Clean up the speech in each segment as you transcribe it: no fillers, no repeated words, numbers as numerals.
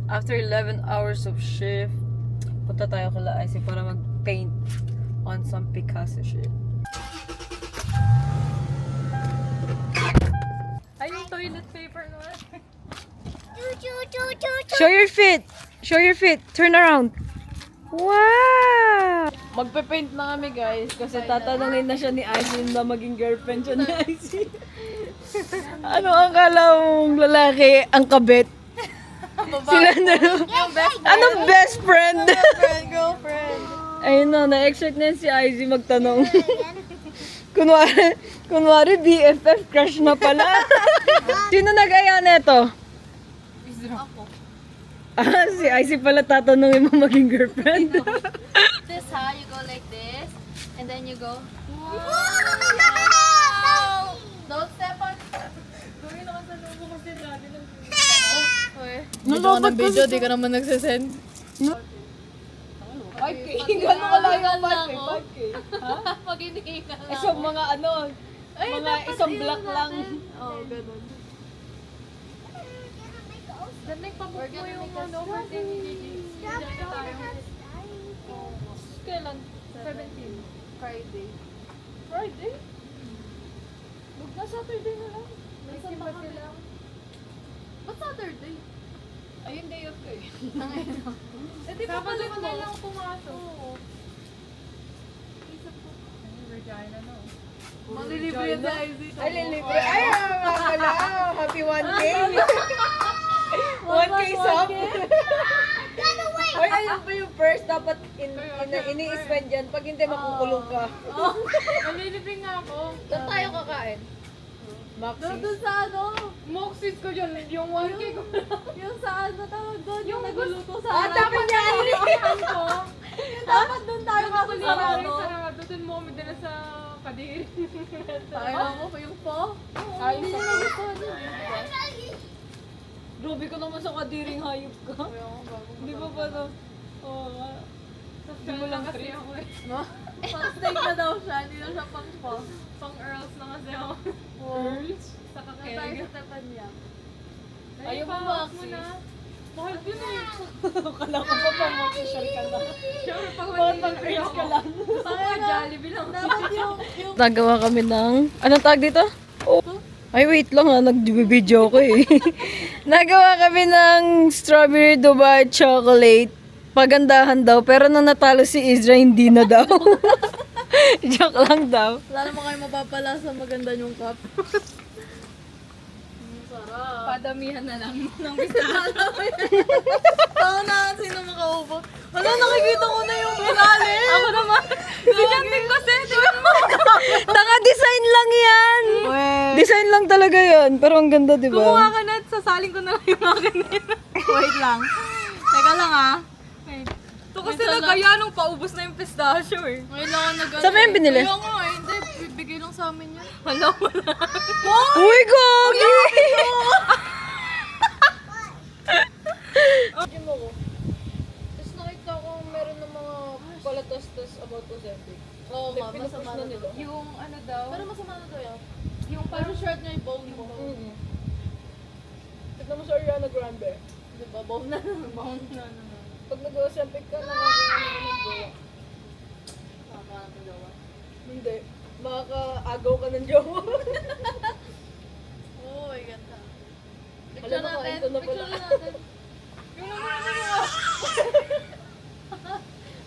After 11 hours of shift, punta tayo kala Icy para mag-paint on some Picasso shit. Ay, yung toilet paper naman. Show your feet! Show your feet! Turn around! Wow! Magpe-paint na kami guys kasi tatanungin na siya ni Icy na maging girlfriend siya ni Icy. Ano ang kala mong lalaki ang kabit? Sila na. Anong best friend? Girlfriend. Ayun na, na-expect na si Icy magtanong. kunwari BFF crush na pala. Sino nag-aya neto? Ako. Ah, si Icy pala tatanungin mo maging girlfriend. This how you go like this, and then you go. Wow! Don't step on. Gawin naman sa loob mo kasi dati lang. Video ka ng video, di ka naman nagsasend. 5K? Gano'n ka lang yung 5K? 5K? Ha? Pag-inihinga lang. Isang mga ano, mga isang block lang. Oo, ganun. Then nagpabook mo yung ano, birthday ni Gigi. Kailan? 17. Friday. Friday? Huwag na Saturday na lang. May simba lang. Ba't Saturday? Ayun, day off ko eh. Eh, di ba pala ko na lang pumasok? Oo. Isip ko. Regina, no? Malilibre yan sa Izzy. Ay, lilibre. Ay, mga pala. Happy 1K. 1K sub. Ay, ayun pa yung first. Dapat ini-spend dyan. Pag hindi, makukulong ka. Malilibre nga ako. Saan tayo kakain? Maxis. Doon sa ano? Maxis ko dyan. Yung 1K ko. Yung sa ano tawag doon? Yung nagluluto sa Ah, dapat yan. ko. Dapat doon tayo kakusarado. Sarado. Doon mo kami dala sa Kadiri. Ayaw mo pa yung po? Ayos Hindi ako. niya gusto ano. Grabe ko naman sa Kadiring hayop ka. Di ba ba no? Oo nga. Hindi mo lang kasi ako eh. No? Pang steak na daw siya, hindi na siya pang po. Pang Earls na kasi ako. Earls? Sa Tayo sa kakeg. Tepanya. Ayaw mo Maxis. Maxis. Mahal din eh. Kala ko pa pang official ka lang. Siyempre pag pang Earls ka lang. Pang Jollibee lang. Dapat yung Nagawa kami ng... Anong tag dito? Ay, wait lang ha. Nag-video ko eh. Nagawa kami ng strawberry Dubai chocolate. Pagandahan daw. Pero nung natalo si Isra, hindi na daw. Joke lang daw. wala naman kayo mapapala sa maganda yung cup. Sarap. Padamihan na lang ng bisahan. Tao na, sino makaupo? Wala, nakikita ko na yung ilalim. Ako naman. Sinanting ko Naka-design lang yan. Design lang talaga yan. Pero ang ganda, di ba? Kumuha ka na at sasaling ko na lang yung akin. Wait lang. Teka lang ah. Ito kasi nagaya nung paubos na yung pistachio eh. Ngayon lang ako nag- Saan mo yung binili? Kaya nga eh, hindi. Bibigay lang sa amin yan. Wala. Uy, gogi! Gym ako. Tapos nakita ko meron ng mga palatastas about Ozempic. Oo nga, Pinupush masama na na nila. daw. Yung ano daw? Pero masama na daw yan. Yung parang short niya yung bone mo. Tignan mo sa Ariana Grande. Diba? Bone na. Bone na. Pag nag-Ozempic ka, nakakaano ka ng jowa. Tama na daw. Hindi. Makakaagaw ka ng jowa. Oo, ay ganda. Alam mo, kain ko na pala. Picture natin. Yung naman yung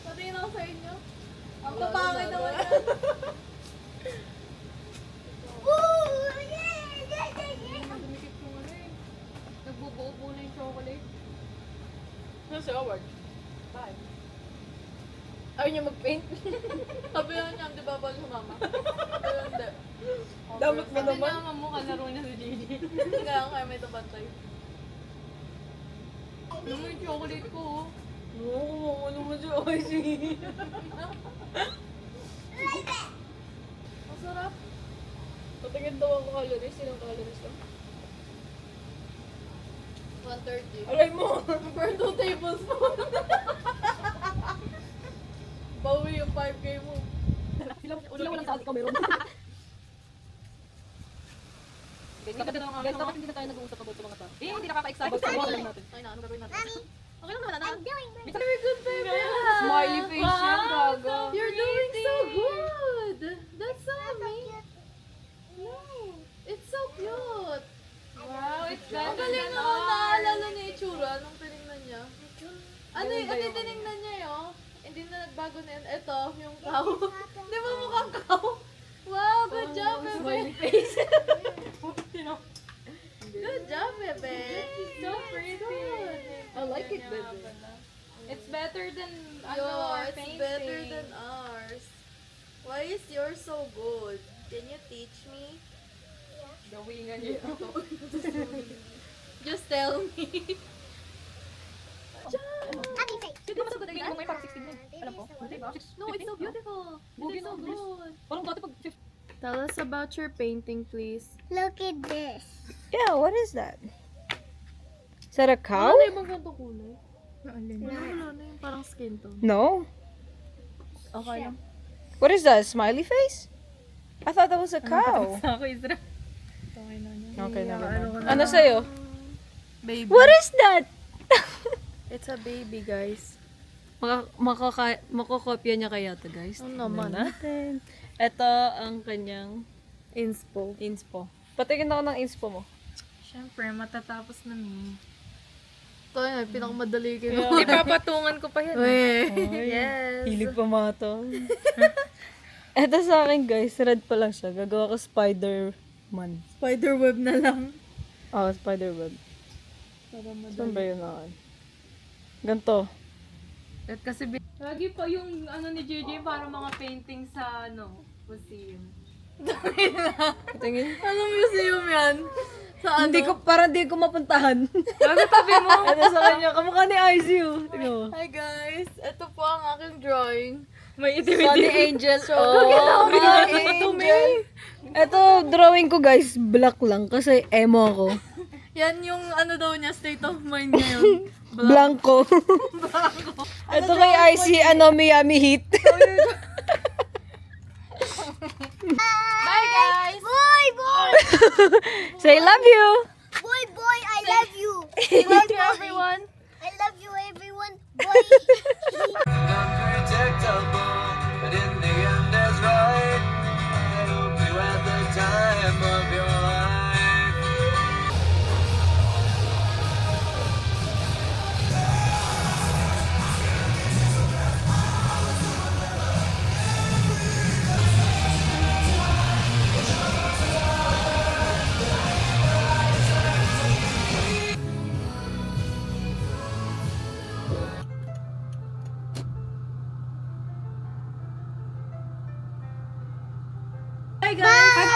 patingin ako sa inyo. Ang papangit naman yan. Dumikit yung ano eh. Nagbubuo-buo na yung chocolate. Ano si Howard? Bye. Ayaw niya mag-paint? Sabi lang niya, di ba ba sa mama? Sabi lang, hindi. Damot mo Sabi naman. niya, mamukha laro niya si Gigi. Kaya kaya may tabantay. Ano mo yung chocolate ko oh. Oo, ano mo siya? Okay, sige. Masarap. Patingin daw ang calories. Ilang calories lang? 130. Aray mo! Burn 2 tablespoon. Bawi yung 5K mo. Sila walang sali ka meron. Guys, dapat hindi na tayo nag-uusap about sa mga tao. Eh, hindi nakaka-excite. About lang natin. Ay na, ano gagawin natin? Okay lang naman, anak. Very good, baby. Smiley face yan, gago. You're doing so good. That's so amazing. No, it's so cute. Wow, it's Ang galing na naalala niya yung itsura nung tinignan niya. Ano yung tinignan niya yun? Hindi na nagbago na yun. Ito, yung cow. Di ba mukhang cow? Wow, good job, bebe. face. Good job, bebe. so pretty. I like it, bebe. It's better than Yours, it's better than ours. Why is yours so good? Can you teach me? Gawingan niyo. Just tell me. Hindi mo sagot mo may parang 16 na. Alam ko. No, it's so beautiful. Bugi It's na, so guys. good. Parang dati pag... Tell us about your painting, please. Look at this. Yeah, what is that? Is that a cow? Ano ibang ganito kulay? Wala na yung parang skin tone. No. Okay lang. What is that? Smiley face? I thought that was a cow. Ako, Isra. Okay na. Ano sa'yo? Baby. What is that? It's a baby, guys. Makokopya niya kaya to, guys. Ano naman? Tingnan natin. Ito ang kanyang Inspo. inspo. Patingin ako ng inspo mo. Siyempre, matatapos na mi. Ito yun, pinakamadali kinuha. Ipapatungan ko pa yan. Yes. Hilig pa mga to. Ito sa akin, guys. Red pa lang siya. Gagawa ko Spider-Man. Spiderweb na lang. Oh, Spider-Web. Saan ba yun ako? Ganto. At kasi lagi pa yung ano ni JJ para mga painting sa museum. Tingin. Anong museum yan? Sa ano? Hindi ko, parang di ko mapuntahan. Ano tabi mo? Ito sa kanya, kamukha ni ICU. Tingnan mo. Hi guys, ito po ang aking drawing. May Sunny itim-itim. Angel. Oh, Sunny Angel. Ito, drawing ko guys, black lang kasi emo ako. Yan yung ano daw niya, state of mind ngayon. Blanco. Ito kay IC, Miami Heat. Bye guys! Boy, boy, Say love you. boy, boy, I love you. Love you everyone! I love you, everyone. Boy. Unpredictable, but in the end that's right. I hope you had the time of your life. Bye guys!